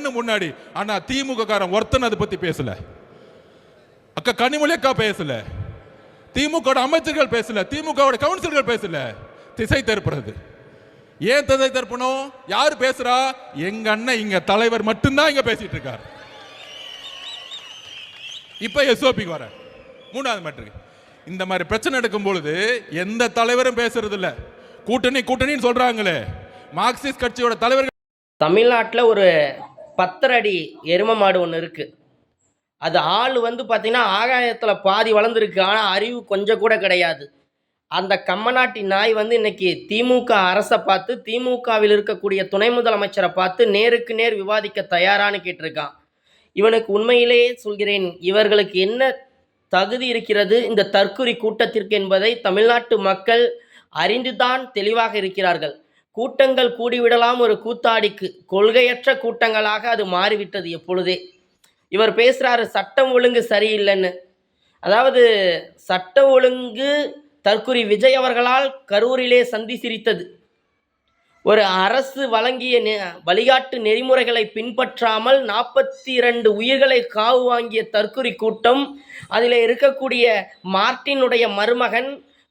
கண்ணு முன்னாடி. ஆனா திமுக காரன் ஒருத்தன் அதை பத்தி பேசல. அக்கா கனிமொழி அக்கா பேசல, திமுக அமைச்சர்கள் பேசல, திமுக கவுன்சிலர்கள் பேசல. திசை திருப்புறது. ஏன் திசை திருப்பணும்? யாரு பேசுறா? எங்க அண்ணன் இங்க தலைவர் மட்டும்தான் இங்க பேசிட்டு இருக்காரு. இப்ப எஸ்ஓபிக்கு வர மூணாவது மேட்ருக்கு. இந்த மாதிரி பிரச்சனை எடுக்கும் பொழுது எந்த தலைவரும் பேசுறது இல்ல. கூட்டணி கூட்டணின்னு சொல்றாங்களே, மார்க்சிஸ்ட் கட்சியோட தலைவர்கள். தமிழ்நாட்டில் ஒரு 10 அடி எரும மாடு ஒன்று இருக்கு. அது ஆள் பார்த்தீங்கன்னா ஆகாயத்தில் பாதி வளர்ந்துருக்கு, ஆனால் அறிவு கொஞ்சம் கூட கிடையாது. அந்த கம்மநாட்டி நாய் இன்னைக்கு திமுக அரசை பார்த்து, திமுகவில் இருக்கக்கூடிய துணை முதலமைச்சரை பார்த்து நேருக்கு நேர் விவாதிக்க தயாரான்னு கேட்டிருக்கான். இவனுக்கு உண்மையிலேயே சொல்கிறேன், இவர்களுக்கு என்ன தகுதி இருக்கிறது இந்த தற்குறி கூட்டத்திற்கு என்பதை தமிழ்நாட்டு மக்கள் அறிந்துதான் தெளிவாக இருக்கிறார்கள். கூட்டங்கள் கூடிவிடலாம் ஒரு கூத்தாடிக்கு, கொள்கையற்ற கூட்டங்களாக அது மாறிவிட்டது எப்பொழுதே. இவர் பேசுகிறாரு சட்டம் ஒழுங்கு சரியில்லைன்னு. அதாவது சட்டம் ஒழுங்கு தற்குறி விஜய் அவர்களால் கரூரிலே சந்தி சிரித்தது. ஒரு அரசு வழங்கிய வழிகாட்டு நெறிமுறைகளை பின்பற்றாமல் 42 உயிர்களை காவு வாங்கிய தற்குறி கூட்டம். அதில் இருக்கக்கூடிய மார்ட்டினுடைய மருமகன்,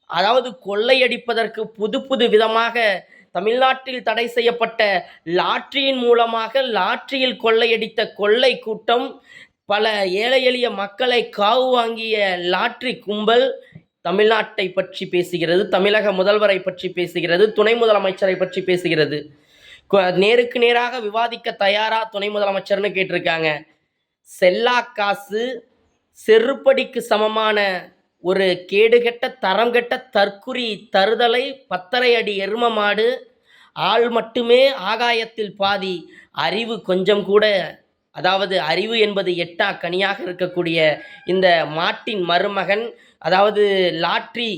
அதாவது கொள்ளையடிப்பதற்கு புது புது விதமாக தமிழ்நாட்டில் தடை செய்யப்பட்ட லாட்டரியின் மூலமாக லாட்டரியில் கொள்ளையடித்த கொள்ளை கூட்டம், பல ஏழை எளிய மக்களை காவு வாங்கிய லாட்டரி கும்பல் தமிழ்நாட்டை பற்றி பேசுகிறது, தமிழக முதல்வரை பற்றி பேசுகிறது, துணை முதலமைச்சரை பற்றி பேசுகிறது. நேருக்கு நேராக விவாதிக்க தயாரா துணை முதலமைச்சர்னு கேட்டிருக்காங்க. செல்லா காசு செருப்படிக்கு சமமான ஒரு கேடுகெட்ட தரம் கெட்ட தற்குறி தருதலை 10 அடி எரும மாடு, ஆள் மட்டுமே ஆகாயத்தில் பாதி, அறிவு கொஞ்சம் கூட, அதாவது அறிவு என்பது எட்டா கனியாக இருக்கக்கூடிய இந்த மாட்டின் மருமகன், அதாவது லாட்ரி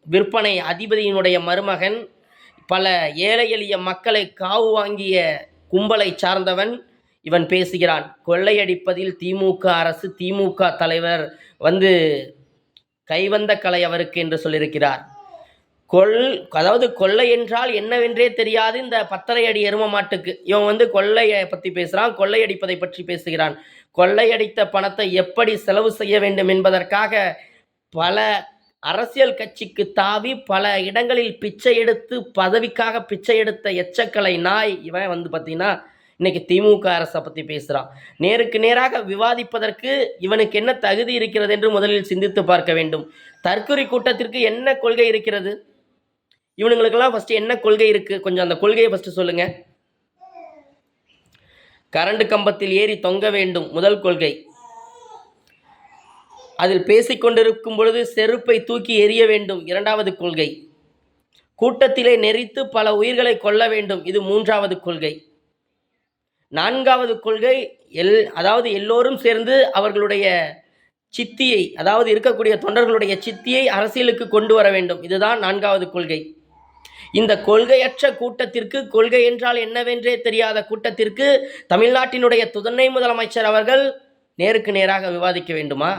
விற்பனை அதிபதியினுடைய மருமகன், பல ஏழை எளிய மக்களை காவு வாங்கிய கும்பலை சார்ந்தவன் இவன் பேசுகிறான். கொள்ளையடிப்பதில் திமுக அரசு, திமுக தலைவர் கைவந்த கலை அவருக்கு என்று சொல்லியிருக்கிறார். அதாவது கொள்ளை என்றால் என்னவென்றே தெரியாது இந்த 10 அடி எரும மாட்டுக்கு. இவன் கொள்ளையை பற்றி பேசுகிறான், கொள்ளையடிப்பதை பற்றி பேசுகிறான். கொள்ளையடித்த பணத்தை எப்படி செலவு செய்ய வேண்டும் என்பதற்காக பல அரசியல் கட்சிக்கு தாவி பல இடங்களில் பிச்சை எடுத்து பதவிக்காக பிச்சை எடுத்த எச்சக்கலை நாய் இவன் பார்த்தீங்கன்னா இன்னைக்கு திமுக அரசை பற்றி பேசுகிறான். நேருக்கு நேராக விவாதிப்பதற்கு இவனுக்கு என்ன தகுதி இருக்கிறது என்று முதலில் சிந்தித்து பார்க்க வேண்டும். தற்குறி கூட்டத்திற்கு என்ன கொள்கை இருக்கிறது? இவனுங்களுக்கெல்லாம் ஃபஸ்ட்டு என்ன கொள்கை இருக்குது? கொஞ்சம் அந்த கொள்கையை ஃபஸ்ட்டு சொல்லுங்கள். கரண்ட் கம்பத்தில் ஏறி தொங்க வேண்டும் முதல் கொள்கை. அதில் பேசிக்கொண்டிருக்கும் பொழுது செருப்பை தூக்கி எறிய வேண்டும் இரண்டாவது கொள்கை. கூட்டத்திலே நெறித்து பல உயிர்களை கொல்ல வேண்டும் இது மூன்றாவது கொள்கை. நான்காவது கொள்கை அதாவது எல்லோரும் சேர்ந்து அவர்களுடைய சித்தியை, அதாவது இருக்கக்கூடிய தொண்டர்களுடைய சித்தியை அரசியலுக்கு கொண்டு வர வேண்டும், இதுதான் நான்காவது கொள்கை. இந்த கொள்கையற்ற கூட்டத்திற்கு, கொள்கை என்றால் என்னவென்றே தெரியாத கூட்டத்திற்கு தமிழ்நாட்டினுடைய துணை முதலமைச்சர் அவர்கள் நேருக்கு நேராக விவாதிக்க வேண்டுமா?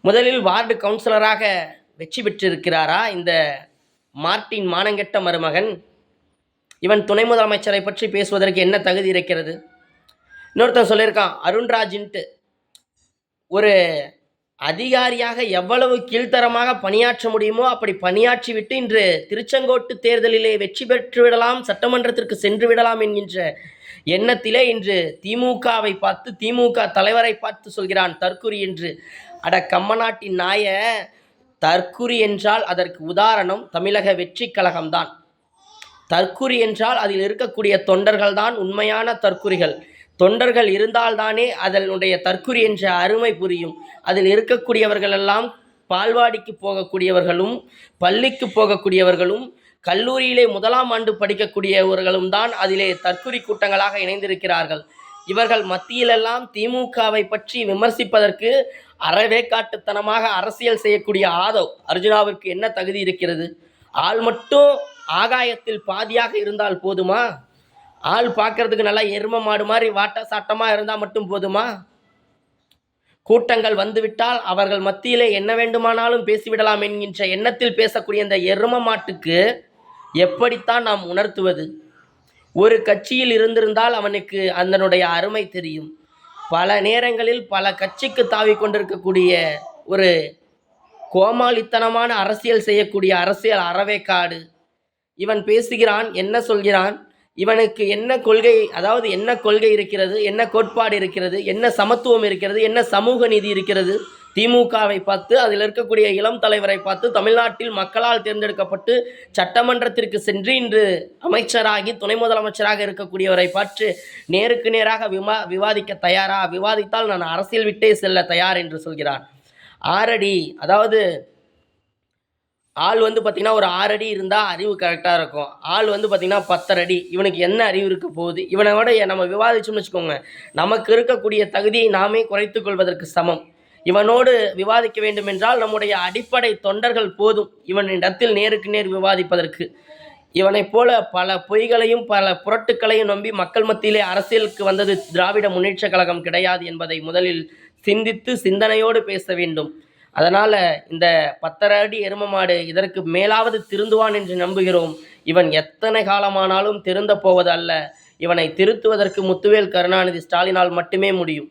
முதலில் வார்டு கவுன்சிலராக வெற்றி பெற்றிருக்கிறாரா இந்த மார்ட்டின் மானங்கெட்ட மருமகன்? இவன் துணை முதலமைச்சரை பற்றி பேசுவதற்கு என்ன தகுதி இருக்கிறது? இன்னொருத்தன் சொல்லியிருக்கான் அருண்ராஜின்ட்டு, ஒரு அதிகாரியாக எவ்வளவு கீழ்த்தரமாக பணியாற்ற முடியுமோ அப்படி பணியாற்றி விட்டு இன்று திருச்செங்கோட்டு தேர்தலிலே வெற்றி பெற்று விடலாம், சட்டமன்றத்திற்கு சென்று விடலாம் என்கின்ற எண்ணத்திலே இன்று திமுகவை பார்த்து, திமுக தலைவரை பார்த்து சொல்கிறான் தற்குறி என்று. அட கம்மநாட்டின் நாய, தற்குறி என்றால் அதற்கு உதாரணம் தமிழக வெற்றி கழகம்தான். தற்குறி என்றால் அதில் இருக்கக்கூடிய தொண்டர்கள் தான் உண்மையான தற்குறிகள். தொண்டர்கள் இருந்தால்தானே அதனுடைய தற்குறி என்ற அருமை புரியும். அதில் இருக்கக்கூடியவர்கள் எல்லாம் பால்வாடிக்கு போகக்கூடியவர்களும், பள்ளிக்கு போகக்கூடியவர்களும், கல்லூரியிலே 1ஆம் ஆண்டு படிக்கக்கூடியவர்களும் தான் அதிலே தற்குறி கூட்டங்களாக இணைந்திருக்கிறார்கள். இவர்கள் மத்தியிலெல்லாம் திமுகவை பற்றி விமர்சிப்பதற்கு அறவேக்காட்டுத்தனமாக அரசியல் செய்யக்கூடிய ஆதவ் அர்ஜுனாவிற்கு என்ன தகுதி இருக்கிறது? ஆள் மட்டும் ஆகாயத்தில் பாதியாக இருந்தால் போதுமா? ஆள் பார்க்கறதுக்கு நல்லா எரும மாடு மாதிரி வாட்ட சாட்டமாக இருந்தால் மட்டும் போதுமா? கூட்டங்கள் வந்துவிட்டால் அவர்கள் மத்தியிலே என்ன வேண்டுமானாலும் பேசிவிடலாம் என்கின்ற எண்ணத்தில் பேசக்கூடிய இந்த எரும மாட்டுக்கு எப்படித்தான் நாம் உணர்த்துவது? ஒரு கட்சியில் இருந்திருந்தால் அவனுக்கு அதனுடைய அருமை தெரியும். பல நேரங்களில் பல கட்சிக்கு தாவி கொண்டிருக்கக்கூடிய ஒரு கோமாளித்தனமான அரசியல் செய்யக்கூடிய அரசியல் அறவேக்காடு. இவன் பேசுகிறான், என்ன சொல்கிறான், இவனுக்கு என்ன கொள்கை, அதாவது என்ன கொள்கை இருக்கிறது, என்ன கோட்பாடு இருக்கிறது, என்ன சமத்துவம் இருக்கிறது, என்ன சமூக நீதி இருக்கிறது. திமுகவை பார்த்து, அதில் இருக்கக்கூடிய இளம் தலைவரை பார்த்து, தமிழ்நாட்டில் மக்களால் தேர்ந்தெடுக்கப்பட்டு சட்டமன்றத்திற்கு சென்று இன்று அமைச்சராகி துணை முதலமைச்சராக இருக்கக்கூடியவரை பார்த்து நேருக்கு நேராக விவாதிக்க தயாரா, விவாதித்தால் நான் அரசியல் விட்டே செல்ல தயார் என்று சொல்கிறான். 6 அடி, அதாவது ஆள் வந்து பார்த்திங்கன்னா ஒரு 6 அடி இருந்தால் அறிவு கரெக்டாக இருக்கும். ஆள் வந்து பார்த்திங்கன்னா 10 அடி. இவனுக்கு என்ன அறிவு இருக்க போகுது? இவனை விட நம்ம விவாதிச்சோம்னு வச்சுக்கோங்க, நமக்கு இருக்கக்கூடிய தகுதியை நாமே குறைத்து கொள்வதற்கு சமம். இவனோடு விவாதிக்க வேண்டும் என்றால் நம்முடைய அடிப்படை தொண்டர்கள் போதும் இவனிடத்தில் நேருக்கு நேர் விவாதிப்பதற்கு. இவனைப் போல பல பொய்களையும் பல புரட்டுக்களையும் நம்பி மக்கள் மத்தியிலே அரசியலுக்கு வந்தது திராவிட முன்னேற்ற கழகம் கிடையாது என்பதை முதலில் சிந்தித்து சிந்தனையோடு பேச வேண்டும். அதனால் இந்த 10 அடி எரும மாடு இதற்கு மேலாவது திருந்துவான் என்று நம்புகிறோம். இவன் எத்தனை காலமானாலும் திருந்த போவது அல்ல. இவனை திருத்துவதற்கு முத்துவேல் கருணாநிதி ஸ்டாலினால் மட்டுமே முடியும்.